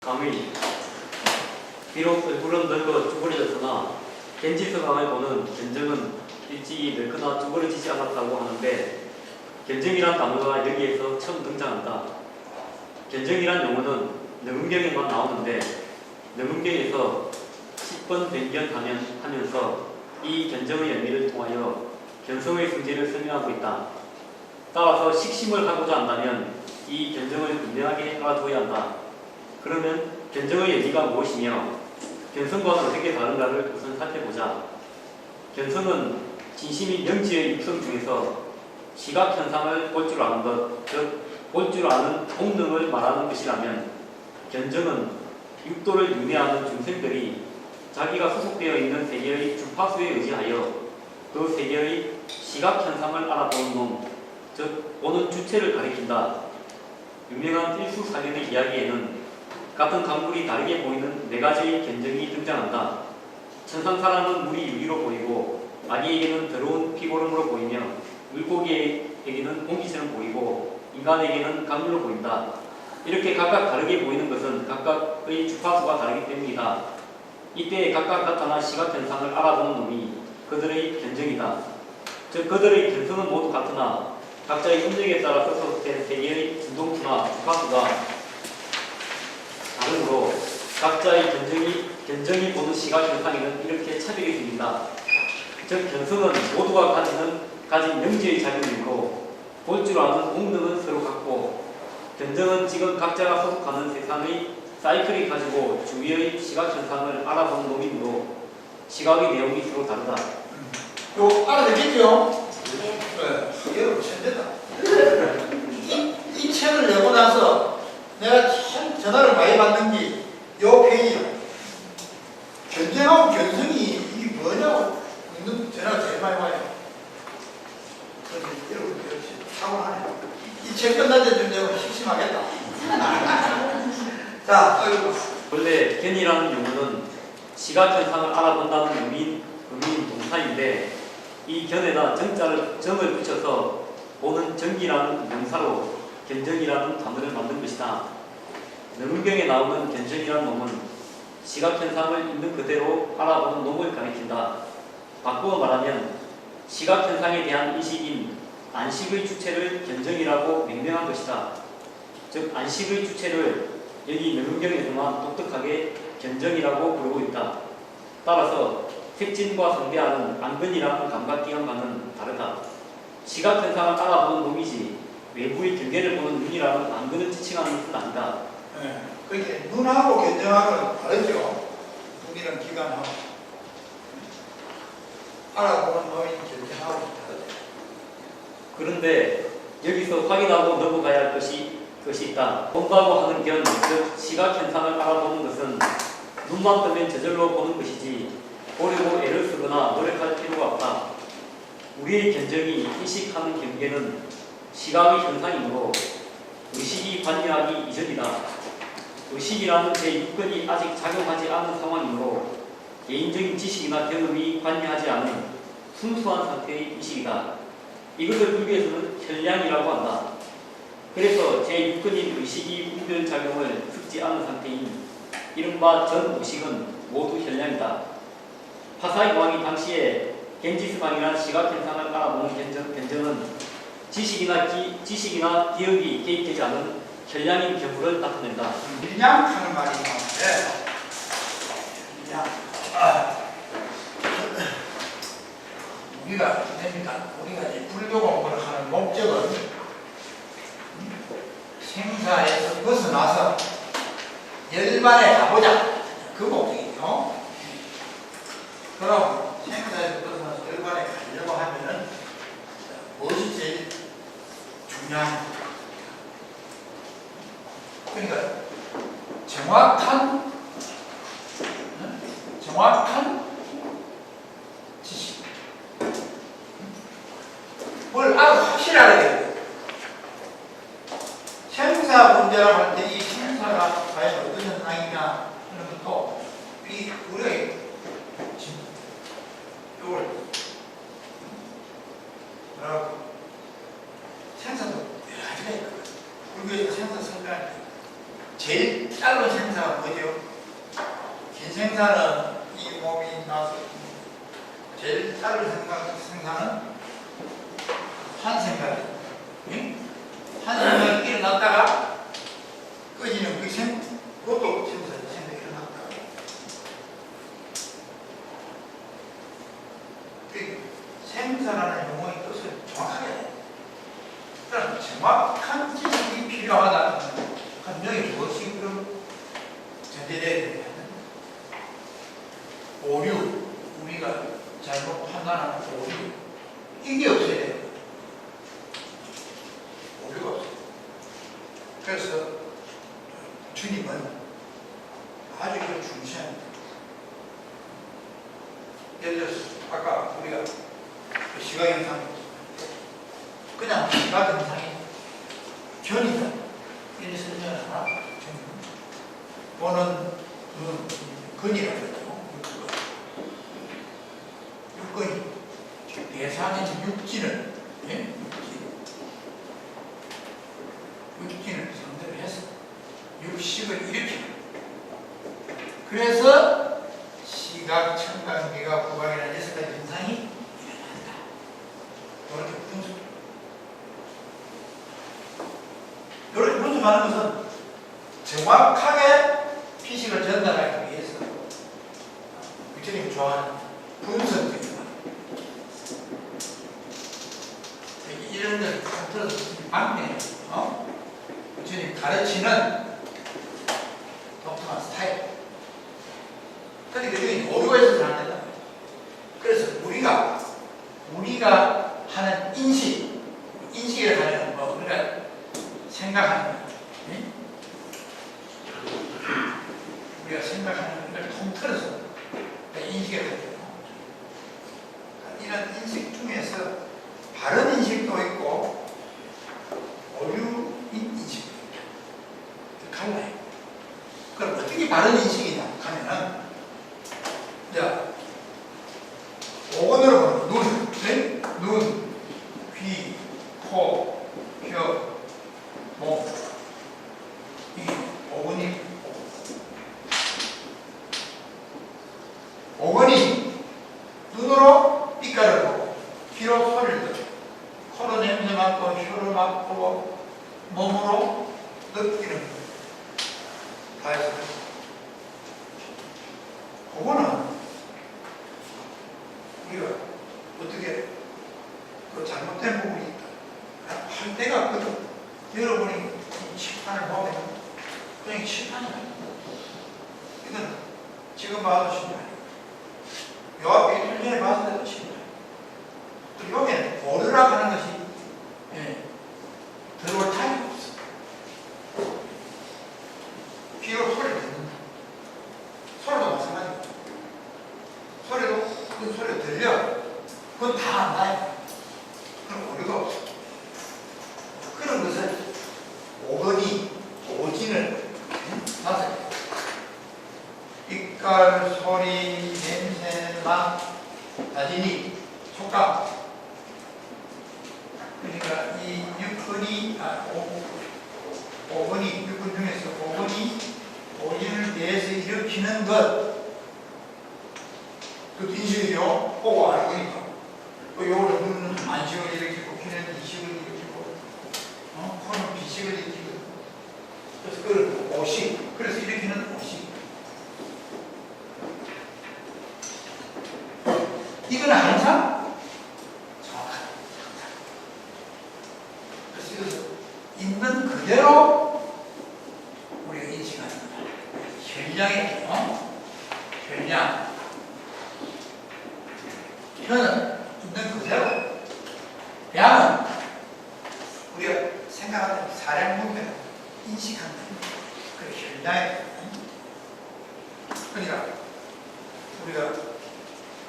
강의. 비록 얼굴은 늙어 쭈그려졌으나 겐지스강을 보는 견정은 일찍이 늙거나 쭈그러지지 않았다고 하는데 견정이란 단어가 여기에서 처음 등장한다. 견정이란 용어는 능음경에만 나오는데 능음경에서 10번 변경하면서 이 견정의 의미를 통하여 견성의 성질을 설명하고 있다. 따라서 식심을 하고자 한다면 이 견정을 분명하게 알아두어야 한다. 그러면 견성의 의미가 무엇이며 견성과는 어떻게 다른가를 우선 살펴보자. 견성은 진심인 명지의 육성 중에서 시각현상을 볼 줄 아는 것, 즉 볼 줄 아는 본능을 말하는 것이라면 견정은 육도를 윤회하는 중생들이 자기가 소속되어 있는 세계의 주파수에 의지하여 그 세계의 시각현상을 알아보는 놈, 즉 보는 주체를 가리킨다. 유명한 일수사견의 이야기에는 같은 강물이 다르게 보이는 네 가지의 견정이 등장한다. 천상 사람은 물이 유리로 보이고 아기에게는 더러운 피고름으로 보이며 물고기에게는 공기처럼 보이고 인간에게는 강물로 보인다. 이렇게 각각 다르게 보이는 것은 각각의 주파수가 다르기 때문이다. 이때 각각 나타난 시각현상을 알아보는 놈이 그들의 견정이다. 즉 그들의 견성은 모두 같으나 각자의 음력에 따라 소속된 세계의 진동수나 주파수가 다르므로 각자의 견정이 보는 시각현상에는 이렇게 차별이 생긴다. 즉 견성은 모두가 가진 명지의 작용이므로 볼 줄 아는 본능은 서로 같고 견정은 지금 각자가 소속하는 세상의 사이클이 가지고 주위의 시각현상을 알아보는 놈이므로 시각의 내용이 서로 다르다. 요 알아듣겠죠? 네. 여러분 천재다. 이 책을 내고 나서 내가 참 전화를 많이 받는 게 요 페이지야. 견정하고 견성이 이게 뭐냐고 묻는 전화가 제일 많이 와요. 그래서 여러분 역시 사고하네. 이 책 끝날 때쯤 되면 심심하겠다. 자, 원래 견이라는 용어는 시각현상을 알아본다는 의미인 동사인데 이 견에다 정을 붙여서 보는 정기라는 명사로 견정이라는 단어를 만든 것이다. 능음경에 나오는 견정이라는 놈은 시각현상을 있는 그대로 알아보는 놈을 가리킨다. 바꾸어 말하면 시각현상에 대한 인식인 안식의 주체를 견정이라고 명명한 것이다. 즉 안식의 주체를 여기 능음경에서만 독특하게 견정이라고 부르고 있다. 따라서 색진과 상대하는 안근이라는 감각기관과는 다르다. 시각현상을 알아보는 놈이지 외부의 경계를 보는 눈이라는 안근을 지칭하는 것은 아니다. 네. 그렇게 눈하고 견정하고는 다르죠. 눈이랑 기관하고 알아보는 놈이 견정하고 다르죠. 그런데 여기서 확인하고 넘어가야 할 것이 있다. 본다고 하는 견, 즉 시각현상을 알아보는 것은 눈만 뜨면 저절로 보는 것이지 보려고 애를 쓰거나 노력할 필요가 없다. 우리의 견정이 인식하는 경계는 시각의 현상이므로 의식이 관여하기 이전이다. 의식이라는 제6근이 아직 작용하지 않은 상황이므로 개인적인 지식이나 경험이 관여하지 않은 순수한 상태의 의식이다. 이것을 불교에서는 현량이라고 한다. 그래서 제6근인 의식이 분별작용을 섞지 않은 상태인 이른바 전의식은 모두 현량이다. 파사이 왕이 당시에 겐지스강이라는 시각현상을 알아보는 견정은 지식이나 기억이 개입되지 않은 현량인 경우를 나타낸다. 현량하는 말이 나오는데 우리가 이제 불교 공부를 하는 목적은 생사에서 벗어나서 열반에 가보자. 그 목적이죠. 그럼 생사에서 벗어나서 열반에 가려고 하면은 무엇이 제일 중요한가? 그러니까 정확한 지식. 뭘 확실히 알아야 돼요. 생사 분별을 할 때 이 생사가 과연 어떤 현상이냐 하는 것도 우리가 이걸 뭐라고 생사도 여러 가지가 있거든. 불교에서 생사 설명할 때 제일 짧은 생사가 뭐죠? 긴 생사는 이 몸이 나서 제일 짧은 생사는 한 생각, 한 생각이 일어났다가 꺼지는 그것도 생각이 일어났다. 생사라는 용어의 뜻을 정확하게 해야 돼. 그럼 정확한 지식이 필요하다는 감정이 무엇이 그럼 전제되어야 되냐면 오류, 우리가 잘못 판단하는 오류, 이게 없어야 돼요. 오류가 없어요. 그래서 주님은 아주 이걸 중시합니다. 예를 들어서 아까 우리가 시각현상 그냥 시각현상이 견이다 이렇게 설명을 하나 보는 눈 근이라고 했죠. 육근이 대상인 육진을 육진을 상대로 해서 육식을 일으키는 그래서 시각, 청각, 미각, 후각이라는 6가지 현상이 일어난다. 이렇게 분석. 이렇게 분석하는 것은 정확하게 피식을 전달하기 위해서 부처님이 좋아하는 분석입니다. 이런 걸 들어서 막내 부처님 가르치는 독특한 스타일. 근데 그 중에 오류가 있어서 안 된다. 그래서 우리가 하는 인식을 하는 거, 그러니까 생각하는 거, 우리가 생각하는 걸 통틀어서 인식을 하는 거. 이런 인식 중에서 바른 인식도 있고 오류인 인식도 있다. 갈라요. 그럼 어떻게 바른 인식이냐 하면은 자, 5번으로 보면 눈, 귀, 코, 혀, 몸. 이게 5번이 5번이 눈으로 빛깔을 보고 귀로 소리를 듣고 코로 냄새 맡고 혀로 맡고 몸으로 느끼는 거예요. 다 했어요. 그거는 우리가 어떻게 그 잘못된 부분이 있다 할 때가 없거든. 여러분이 이 칠판을 보면 그냥 칠판이야. 이건 지금 봐도 신기하네. 요 앞에 일 전에 봤을 때도 신기하네. 또 여기는 오르락 하는 것이 들어올 타임이 없어. 귀로 소리를 듣는다. 소리도 마찬가지고 소리도 그 소리가 들려. 그건 다 안다요. 그럼 오류가 없어. 그런 것을 오진을 나서 빛깔, 소리, 냄새, 맛, 다지니, 촉감. 그러니까 이 5번이 6번 중에서 5번이 오진을 대해서 일으키는 것. 그 인식이요. 보고 알고 있고. 또 요거는 눈은 안식을 일으키고, 귀는 이식을 일으키고, 코는 비식을 일으키고. 그래서 그걸 오식. 그래서 일으키는 오식. 이건 항상 정확하다. 그래서 이것을 있는 그대로 우리가 인식하는 거다. 현량의 현량. 혀는 있는 그대로. 양은 우리가 생각하는 사량분배로 인식한다. 그 현량의. 그러니까 우리가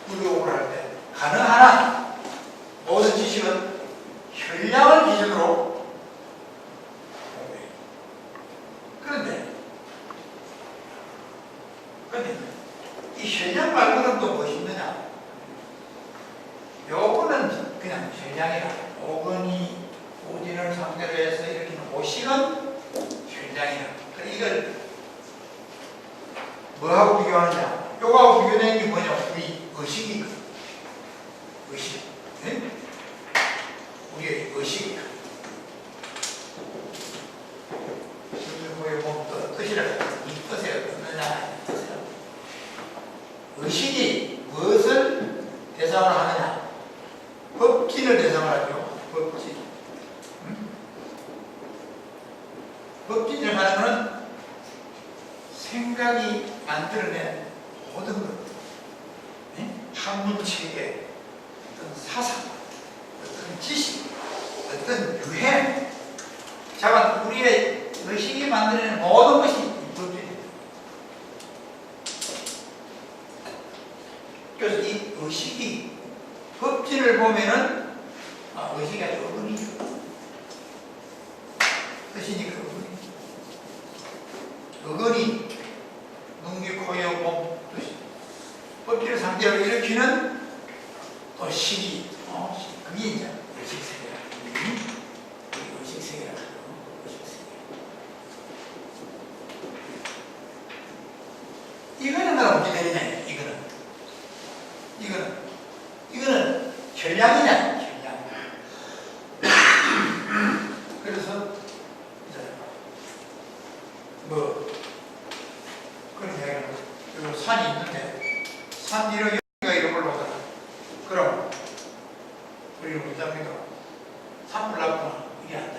구조를 할 때 가능한 한 모든 지식은 현량을 기준으로 그런데 이 현량 말고는 또 무엇이 있느냐? 요거는 그냥 현량이라. 오진을 상대로 해서 일으키는 오식은 현량이라. 이걸 뭐하고 비교하느냐? 요거하고 비교되는 게 뭐냐? 우리 의식이 의식. 네? 우리의 의식. 뭐 뜻이랄 이 뜻에 얻느냐 뜻이라. 의식이 무엇을 대상으로 하느냐? 법진을 대상으로 하죠. 법진. 법진을 하는 것은 생각이 만들어낸 모든 것, 학문체계, 어떤 사상, 어떤 지식, 어떤 유행, 자, 우리의 의식이 만들어낸 모든 것이 법진입니다. 그래서 이 의식이 법진을 보면은 의식이 아주 어근이죠. 뜻이니까 어근이 눈기, 코여, 몸 뜻이 법진을 상대로 일으키는 또 식이 그게 이제 의식세계라. 의식세계라. 이거는 어떻게 되느냐? 이거는 전략이냐? 전략. 그래서 이제 뭐 그런 이야기를 요 산이 있는데 산 위로 연기가 이렇게 올라오더라. 그럼 우리는 어떻습니까? 산불 났구나. 이게 안 돼.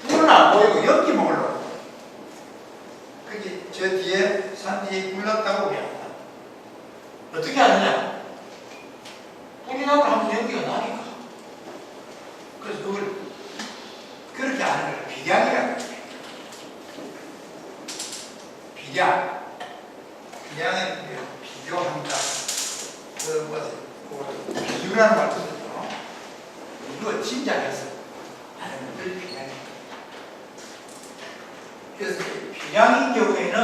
불은 안 보이고 연기만 올라오고. 그게 저 뒤에 산 뒤에 불 났다고 우리 안다. 어떻게 아느냐? 불이 나고 하면 연기가 나니까. 그래서 그걸 그렇게 아는 걸 비량이라고 해요. 비량. 비량은 비교한다. 비유라는 말도 있죠. 이거 짐작해서 아는 걸 비량이에요. 그래서 비량인 경우에는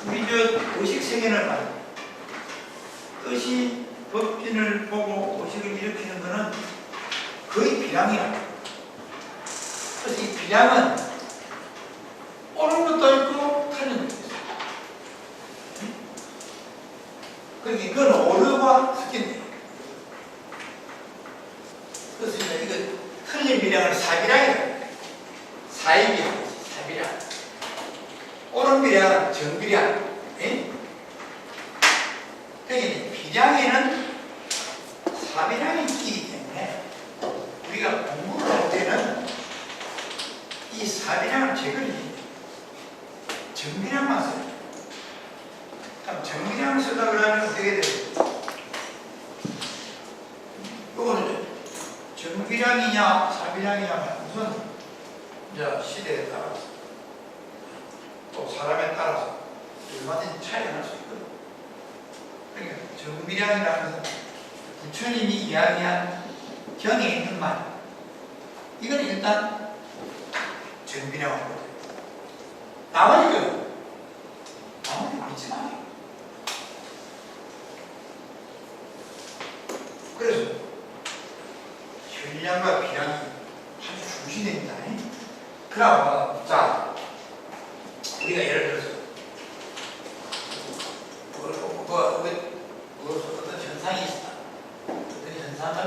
우리 저 의식세계는 말이에요. 뜻이 법진을 보고 의식을 일으키는 것은 거의 비량이야. 그래서 이 비량은 옳은 것도 있고 틀린 것도 있어요. 그러니까 이건 오류와 섞인대요. 그래서 이거 틀린 비량을 사비량이라고 해요. 사이비량, 사비량. 옳은 비량은 정비량. 그러니까 비량에는 사비량이 있기 때문에 우리가 공부를 할 때는 이 사비량을 제거해야 정비량만 써요. 그럼 정비량을 쓰려고 하면 어떻게 돼요? 이거는 정비량이냐 사비량이냐 무슨 이제 시대에 따라서 또 사람에 따라서 얼마든지 차이가 날 수 있거든요. 그러니까 정비량이라는 것은 부처님이 이야기한 경에 있는 말, 이건 일단 정비량으로 보여요. 나머지는 믿지 마요. 그래서 현량과 비량이 아주 중시됩니다. 그럼 자, 우리가 예를 들어서 어떤 현상이 있다. 어떤 현상을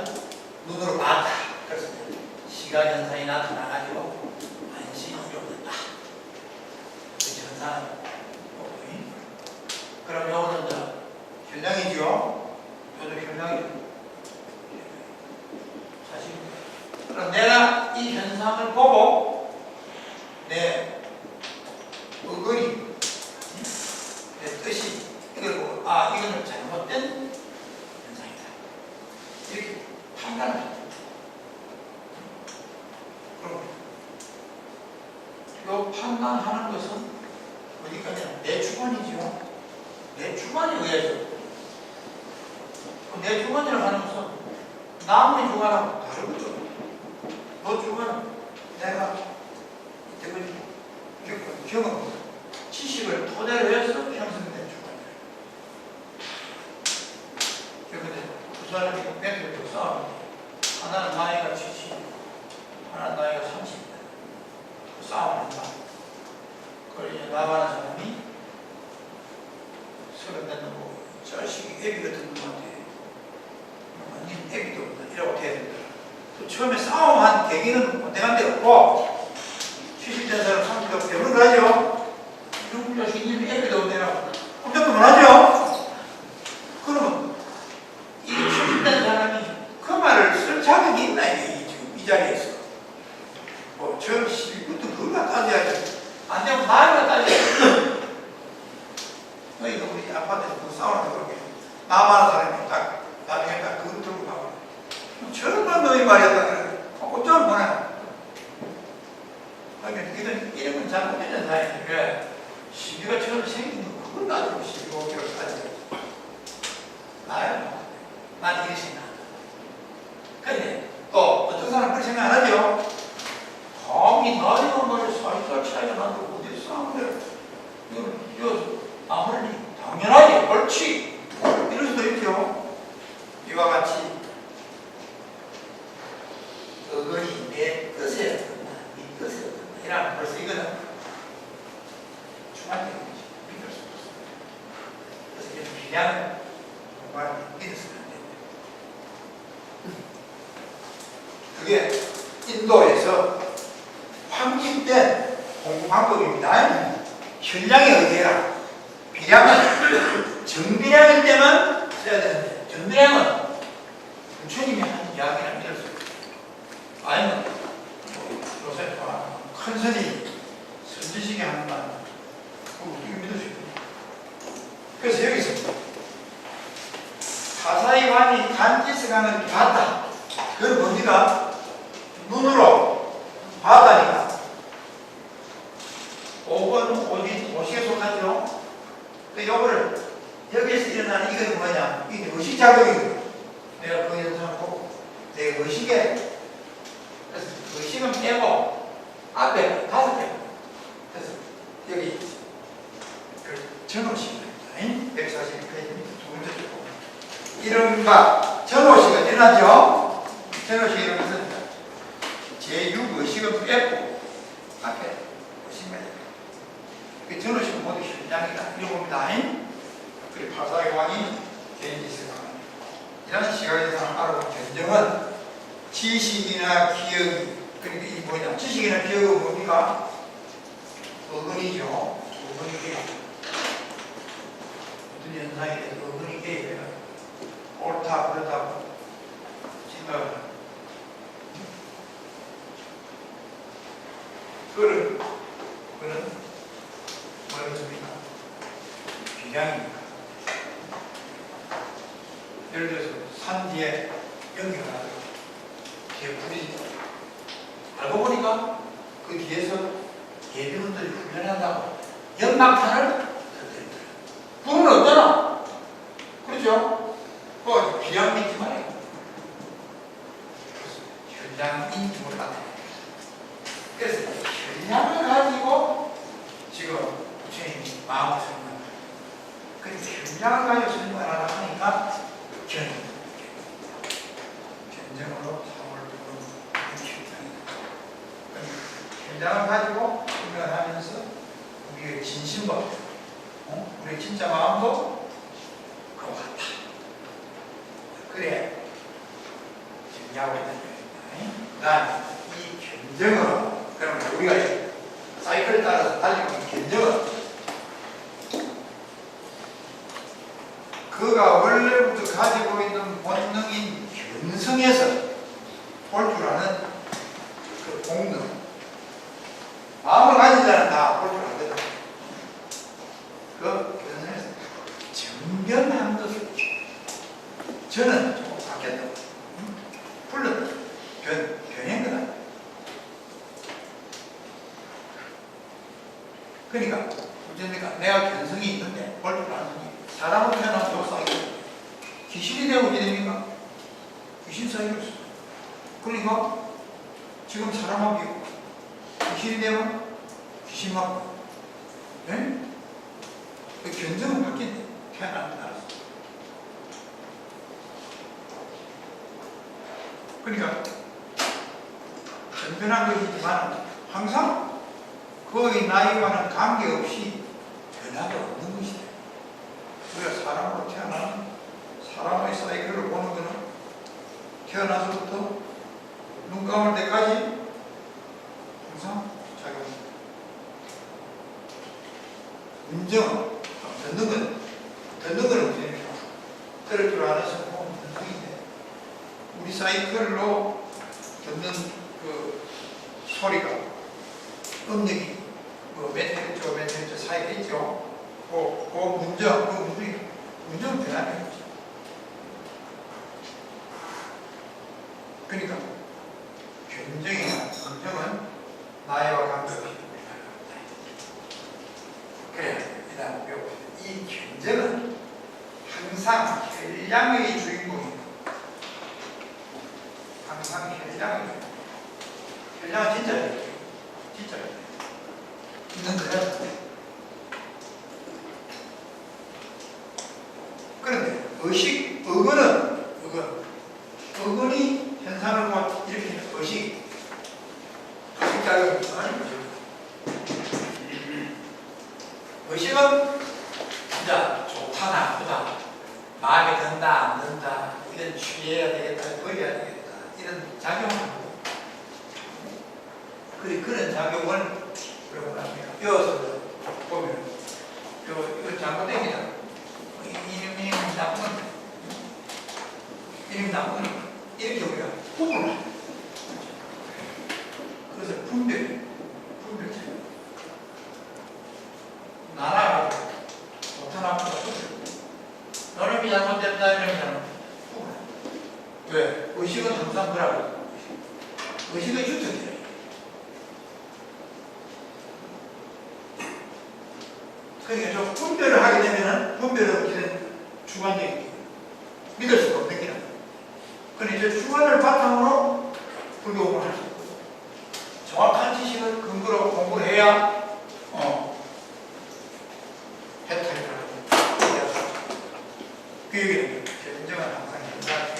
눈으로 봤다. 그래서 시각 현상이 나타나가지고 안심이 오는다. 그 현상을 보고, 그럼 요거는 이제 현량이죠. 요도 현량이죠. 사실 그럼 내가 이 현상을 보고 내 의거리, 내 뜻이 이걸 보고 이거는 잘못된 현상이다. 이렇게 판단을 합니다. 그럼 이 판단하는 것은 어디까지나 내 주관이죠. 내 주관에 의해서 내 주관이라고 하는 것은 남의 주관하고 다르거든. 너 주관은 내가 경험, 지식을 토대로 해서 형성된 주관이야. 그런데 두 사람이 멘트를 싸우는데 하나는 나이가 70, 하나는 나이가 30. 싸움을 한다. 우리 나만한 사람이 서른 됐는 뭐 자식이 애비 같은 놈한테 완전 애비도 없다 이라고 돼야 된다. 또 처음에 싸움한 계기는 못대한 데 없고 70대 사람 30대 때문에 그러죠. 이런 자식이 애비도 없대라고 깜짝도 놀라죠. 그러면 이 70대 사람이 그 말을 쓸 자격이 있나 이게 지금 이 자리에서 뭐 처음 시부터 그거가 따져야지. 안 되면 나이가 따져야지. 너희가 우리 아파트에서 그 싸우는데 그렇게 나만한 사람이 딱 나중에 딱 그거 들고 가고 저런 너희 말이었다 그래. 어쩌면 뭐냐. 그러니까 이런 건 잘못되는 사람이 왜 시비가 처음 생긴 거 그걸 가지고 시비가 오기로 따져야지. 나야 난 이렇게 생각한다. 근데 또 어떤 사람은 그렇게 생각 안 하죠. 감히 나이가 말에 40살 차이가 나도 어디 싸움을 이거 아무리 당연하지 옳지 이럴 수도 있죠. 이와 같이 어건이 내 뜻에 어떤다 네 뜻에 어떤다 이라면 벌써 이거는 주관적인 것이 믿을 수 없습니다. 그래서 이런 비량을 정말 믿었으면 안 됩니다. 그게 인도에서 확립된 공부 방법입니다. 현량에 의해라. 비량은 정비량일 때만 써야 되는데 정비량은 부처님이 한 이야기를 믿을 수 있어요. 아니면 요새 큰 스님이 선지식에 하는 말 이거 믿을 수 있거든요. 그래서 여기서 사사이완이 간지스강을 봤다. 그건 뭡니까? 눈으로 봤다니까. 5번 오식에 속하죠. 그 요거를 여기에서 일어나는 이건 뭐냐? 이게 의식작용이거든요. 내가 그 현상을 보고 내 의식에 그래서 의식은 빼고 앞에 5개 그래서 여기 그 전호식입니다. 141페이지 두 번째 쪽 보면 이른바 전호식은 일어나죠. 전호식이 일어나서 제6의식은 빼고 앞에 보시면 그 전호식은 모두 현장이다. 이런 겁니다. 그리고 파사의 왕이 개인지스가 이런 시각에서 알아본 견정은 지식이나 기억이 그러니까 이 뭐냐 지식이나 기억은 뭡니까? 어근이죠. 어근이 개입. 어떤 현상에 대해서 어근이 개입해요. 옳다 그렇다고 생각을 합니다. 그거는 뭐였습니까? 비량입니까? 예를 들어서 산 뒤에 연기가 나죠. 뒤에 불이 알고 보니까 그 뒤에서 예비군들이 훈련한다고 연막탄을 터뜨리더라. 불은 없잖아. 그렇죠? 그 비량 믿지 말아요. 현장인 줄 몰랐네. 그래서 현장을 가지고 지금 부처님이 마음을 설명합니다. 그래서 현장을 가지고 설명하라 하니까 견정으로 사고를 부르는 현장을 가지고 설명을 하면서 우리의 진심과 우리의 진짜 마음도 그와 같다. 그래 정리하고 있는 거예요. 난 이 견정으로 그러면 우리가 사이클에 따라서 달리고 있는 견정은 그가 원래부터 가지고 있는 본능인 견성에서 볼 줄 아는 그 본능 마음을 가진 자는 다 볼 줄 알거든. 그 견성에서 정변한 것을 저는 조금 바뀌었다. 풀렸다. 변한 거다. 그러니까 어쨌든 내가 견성이 있는데 볼 줄 아는 게 사람을 태어나면 역사하게 귀신이 되면 어떻게 됩니까? 귀신 사이를 써. 그러니까 지금 사람하고 귀신이 되면 귀신하고 네? 그 견성은 바뀐대. 태어나면 알았어. 그러니까 전변한 것이지만 항상 그의 나이와는 관계없이 변화가 없는 것이다. 우리가 사람으로 태어나는 사람의 사이클을 보는 것은 태어나서부터 눈 감을 때까지 항상 작용합니다. 운정, 듣는 건 문제입니다. 들을 줄 아는 성공은 듣는데 우리 사이클로 듣는 그 소리가 음력이 몇 헤르츠 사이에 있죠. 그 문정은 변하는 거죠. 그러니까 견정이나 긍정은 나이와 관계없이 변화가 없다. 그래, 일단 배워봅시다. 이 견정은 항상 혈량의 주인공입니다. 항상 혈량의 주인공. 혈량은 진짜 있는 거야. 그런데 어근이 현상을 일으키는 의식작용이 아닌 거죠. 의식은 진짜 좋다 나쁘다, 마음에 든다 안 든다, 이런 취해야 되겠다 버려야 되겠다 이런 작용을 하고, 그런 작용을 뭐라고 합니까? 이어서 보면 이거 잘못됩니다. 이름이 나쁜 이렇게 우리가 구분을 해요. 그래서 분별 나라가 좋다 나쁘다 너놈이 잘못됐다 이러면 구분을 해요. 왜? 의식은 항상 그러고 의식의 주특기예요. 그러니까 저 분별을 하게 되면은 분별은 어떻게든 주관적인 믿을 수가 없는 게 그런데 저 주관을 바탕으로 불교공을 할 수 있고 정확한 지식을 근거로 공부를 해야 해탈을 하고 그 얘기는 진정한 항상 현상을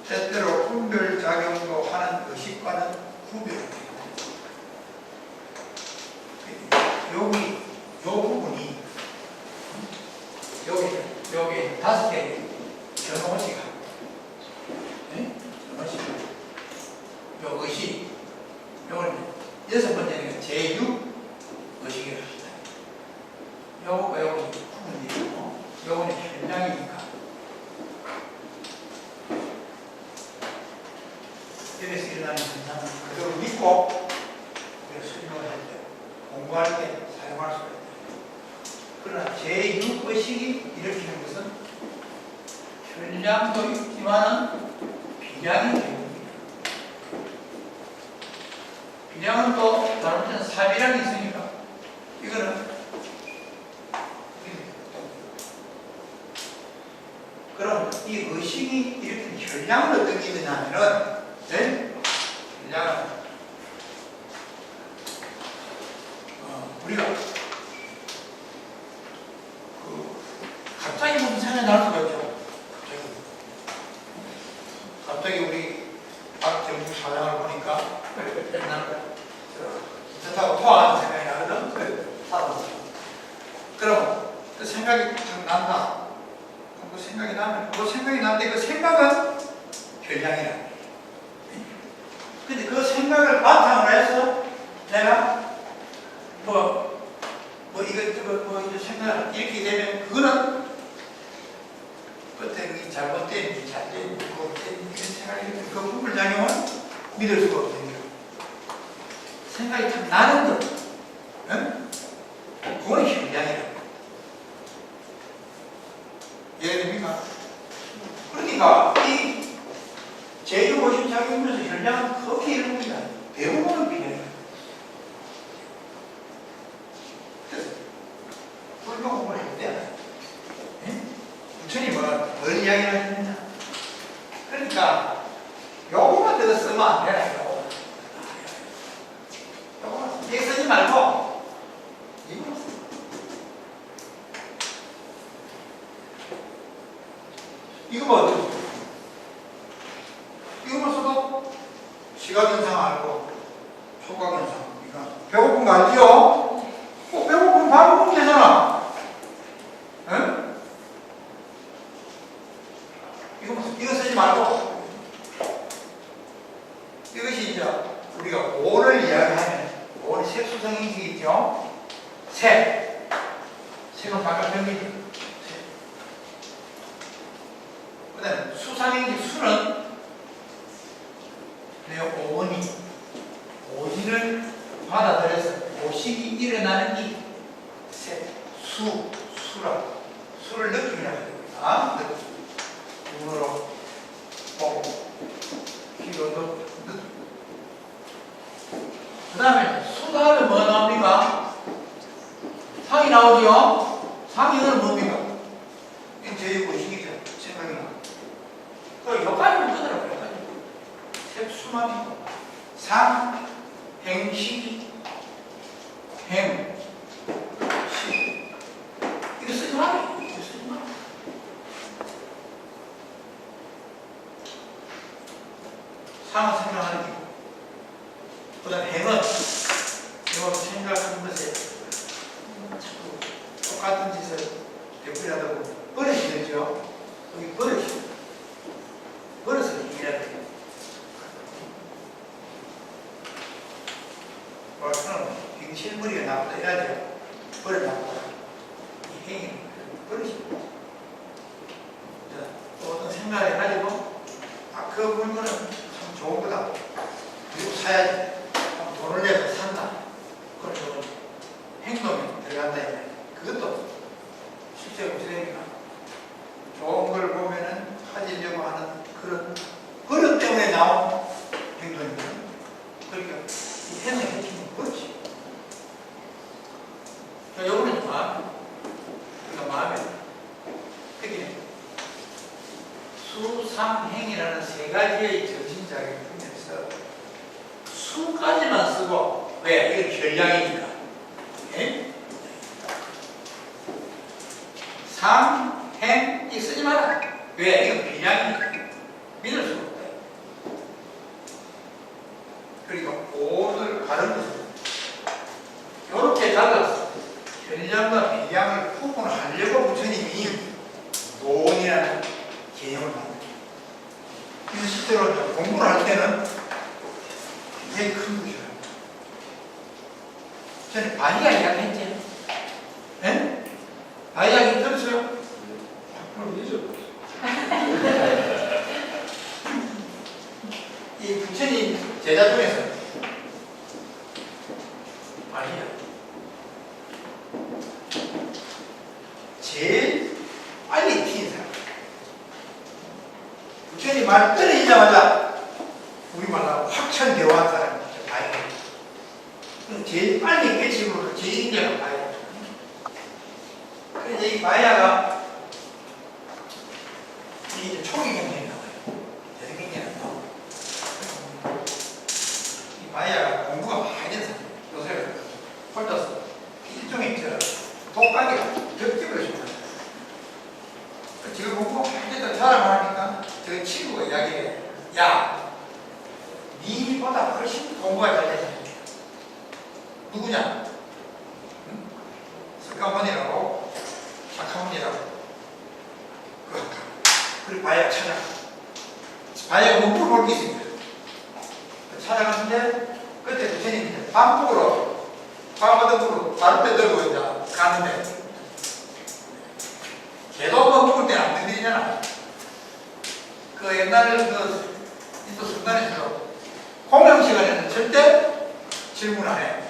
때때로 분별작용도 하는 의식과는 구별합니다. 요 부분이 여기 5개 전원식 전원식 요 의식 요걸 6번째는 제6 의식이라고 합니다. 요거가 여기 부분이고 요거는 현장이니까 여기서 일어나는 현상을 그대로 믿고 설명을 할 때 공부할 때 사용할 수가 있다. 그러나 제6의식이 일으키는 것은 혈량도 있지만은 비량이 됩니다. 비량은 또 다른 때는 사비량이 있으니까 이거는 그럼 이 의식이 일으키는 혈량을 어떤 게 있느냐면은 혈량은 우리가 갑자기 무슨 생각이 날 수가 있죠. 갑자기 우리 박정국 사장을 보니까 기차 타고 토하는 생각이 나거든. 그럼 그 생각이 딱 난다. 그 생각이 나면 그 생각이 나는데 그 생각은 혈량이라. 근데 그 생각을 바탕으로 해서 내가 이거 생각을 이렇게 되면 그거는 끝에 잘못된 잘된 이런 생각이 그 부분작용은 믿을 수가 없거든요. 생각이 참 나는 것, 응? 그거는 혈량이라. 이해됩니까? 그러니까 이 제6의식 작용하면서 혈량은 그렇게 이루어집니다. 대부분은 비례해요. 불교공부를 할 때, 부처님은 뭘 이야기를 하셨느냐? 그러니까, 요거만 더 쓰면 안 되나, 요거만 이게 쓰지 말고, 이거만 쓰. 이거만 어쩌고? 이거만 써도 시각현상 알고, 초각현상, 그러니까 거 알죠? 배고프면 밥 먹으면 되잖아. 응? 이거 쓰지 말고 이것이 이제 우리가 5를 이야기하면 5는 색수성인식이 있죠? 색은 바깥 병이죠. 그 다음에 수상행기 수는 내 오진을 받아들여서 오식이 일어나는 이 색, 수를 느낌이라고 합니다. 눈으로 보고 귀로도 느끼고. 그 다음에 수 다음에 뭐가 나옵니까? 상이 나오죠? 상이는 뭡니까? 이건 제 오식이죠. 생각이 나. 여기까지만 끄더라고요. 여기까지. 색수만 있고 상, 행, 시, 행, 시. 이거 쓰지 마라. 이거 쓰지 마라. 상은 생각하는 기고, 그 다음 행은 생각하는 것에 자꾸 똑같은 짓을 되풀이하다 보면 버릇이 되죠. 여기 버릇을 이해해야 돼요. 저는 빙실머리가 나쁘다 해야죠. 버릇 나쁘다. 이 행위 버릇입니다. 또 어떤 생각을 가지고 그 물건은 참 좋은 거다. 그리고 사야지. 돈을 내서 산다. 그런 행동이 들어간다. 그것도 실제 무엇입니까? 좋은 걸 보면은 가지려고 하는 그런 버릇 때문에 나온 행동입니다. 그러니까 이 행동의 핵심은 그렇지. 요거는 우리가 마음에 특히 수상행이라는 세 가지의 정신자격을 풀면서 수까지만 쓰고, 왜? 이건 전량이니까. 예? 상, 행, 이 쓰지 마라. 왜? 이건 비량이니까. 믿을 수가 없다. 그리고 오늘 가른 것은 이렇게 잘라서 전량과 비량을 구분하려고 부처님이 논이라는 개념을 만듭니다. 그래서 실제로 공부를 할 때는 굉장히 큰 것이에요. 저는 바이야 이야기했지? 예? 바이야 이야기 들었어요? 그럼 잊어버렸어. 이 부처님 제자 중에서 바이야 제일 빨리 튀는 사람. 부처님 말 떨어지자마자 우리말로 확천대화한 사람이 바이야. 제일 빨리 깨치고 제일 인정한 바이야. 그래서 이 바이야가 이제 초기 경쟁이 나와요. 대중 경쟁이 나와요. 이 바이야가 공부가 많이 된 사람이에요. 요새 홀더스 일종의 독박이라 벽집을 해줍니다. 지금 공부가 많이 됐다 자랑하니까 저 친구가 이야기해. 야, 니보다 훨씬 공부가 잘 됐어. 누구냐? 응? 석가모니라고 착하모니라고. 그리고 바야가 찾아가. 바야가 못 물어볼 게 있습니다. 찾아갔는데 그때 부처님이 반복으로 바바등으로 바로 때 들고 이제 가는데 걔도 뭐 먹을 때는 안 건드리잖아. 그 옛날에 그 인도 순간에서 공영 시간에는 절대 질문 안 해.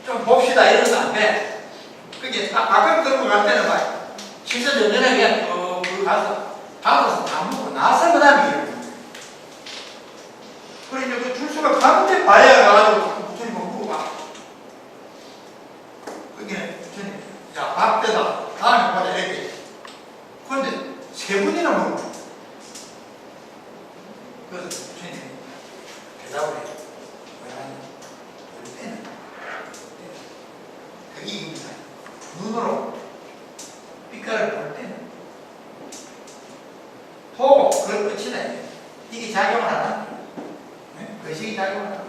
좀 봅시다 이러면 안 돼. 그게 딱 밖을 들고 갈 때는 막 식사 전전에 그냥 가서 밥을 다 먹고 나서 그 다음에 이러는 거예요. 그래 이제 그 줄수가 가는데 봐야 가가지고 부처님 보고 가. 그게 부처님 야 밥 때다 다음에 보자 이렇게. 그런데 세 분이나 먹는 거예요. 그래서 부처님 대답을 해요. 볼 때는 그게 이깁니다. 눈으로 빛깔을 볼 때는 보고 그걸 끝이다. 이게 작용을 하나? 네? 의식이 작용을 하나?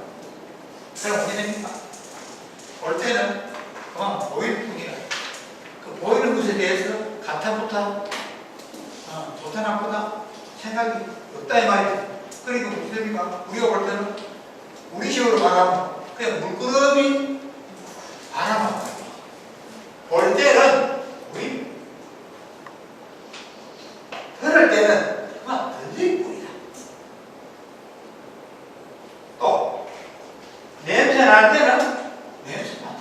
그럼 어떻게 됩니까? 볼 때는 그만 보일 뿐이라. 그 보이는 것에 대해서 가타부타, 좋다 나쁘다 생각이 없다 이 말이지. 그러니까 무슨 의미가? 우리가 볼 때는 우리식으로 말하면 그냥 물끄러미 바라만 볼 때는 우리 들을 때는 그만 들릴 뿐이다. 또 냄새 날 때는 냄새 맡아.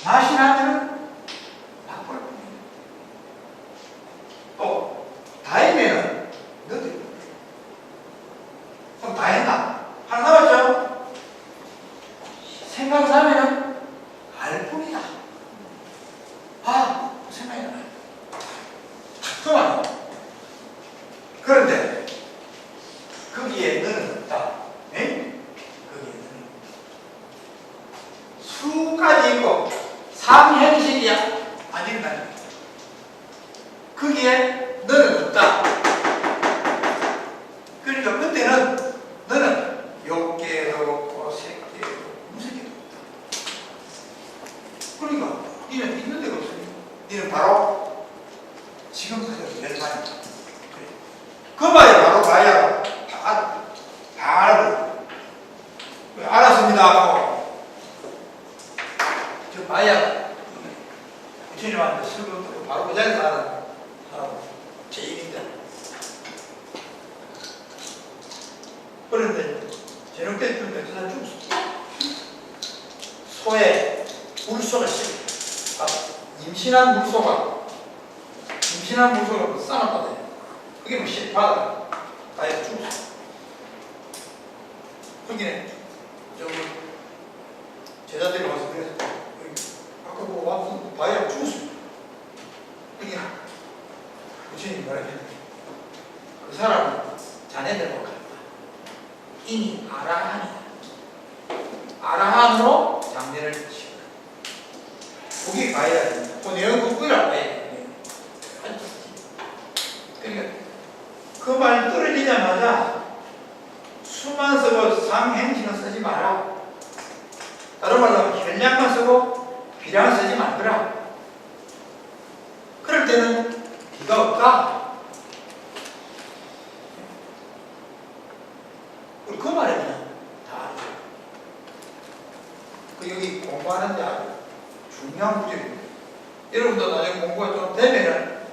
맛이 나면 맛볼 뿐이다. 또 다이면은 너도 그럼 다 했나? 하나 남았죠? 생각이 나면은 알 뿐이다. 아, 생각이 나요. 그만. 그런데 거기에 너는 없다. 에? 거기에 너는 수까지 있고 삼행식이야. 아닌가? 거기에 너는 없다. 그러니까 그때는 너는 욕계도 없고 색계도 무색계도 없다. 그러니까 니는 있는 데가 없으니까 니는 바로 지금 그대로 멸망이다. 그 말이 바로 마야가 다 알고 알았습니다 하고 저 마야가 부처님한테 설교도 바로 그 자리에서 알아. 제일인데. 그런데 저녁 때쯤 백두산 죽었어. 소에 물소가 임신한 물소가 싸놨거든요. 그게 뭐 바다 가에 죽었어. 거기는 좀 제자들이 와서 그래서 아까 뭐 와서 바위하고 죽었어. 그게 부처님이 뭐라 했는데 그 사람은 자네들과 같다. 이미 아라한이다. 아라한으로 장례를 치고 거기 가야 된다. 그 내용 그거라 봐야 돼. 그러니까 그 말 떨어지자마자 수만 쓰고 상행시는 쓰지 마라. 다른 말로 하면 현량만 쓰고 비량 쓰지 말거라. 그럴 때는 비가 없다. 그 말에 그냥 다 알죠. 그 여기 공부하는데 아주 중요한 구절입니다. 여러분도 나중에 공부가 좀 되면은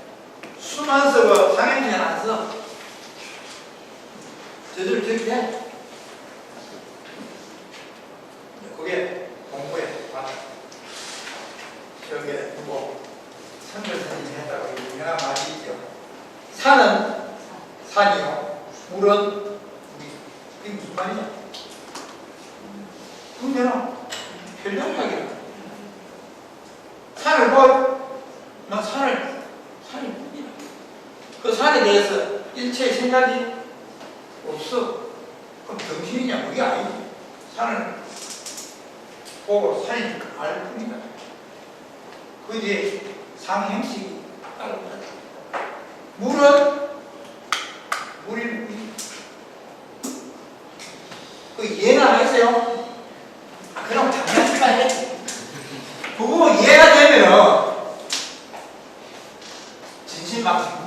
수만 쓰고 상행시는 안 써. 저절로 저렇게 해. 그게 공부에 맞아. 저게 누구 선글선생님이 했다고 유명한 말이 있죠. 산은 산이요. 물은 이게 무슨 말이냐? 그러면 편리하게 산을 난 산이 뿐이야. 그 산에 대해서 일체의 생각이 없어. 그럼 정신이냐? 그게 아니지. 산을 보고 산이 알 뿐이다. 그 이제 상행식이 따로 물은 물이 그 이해는 안 했어요? 그럼 장난치만 했지. 그거 이해가 되면 진심방식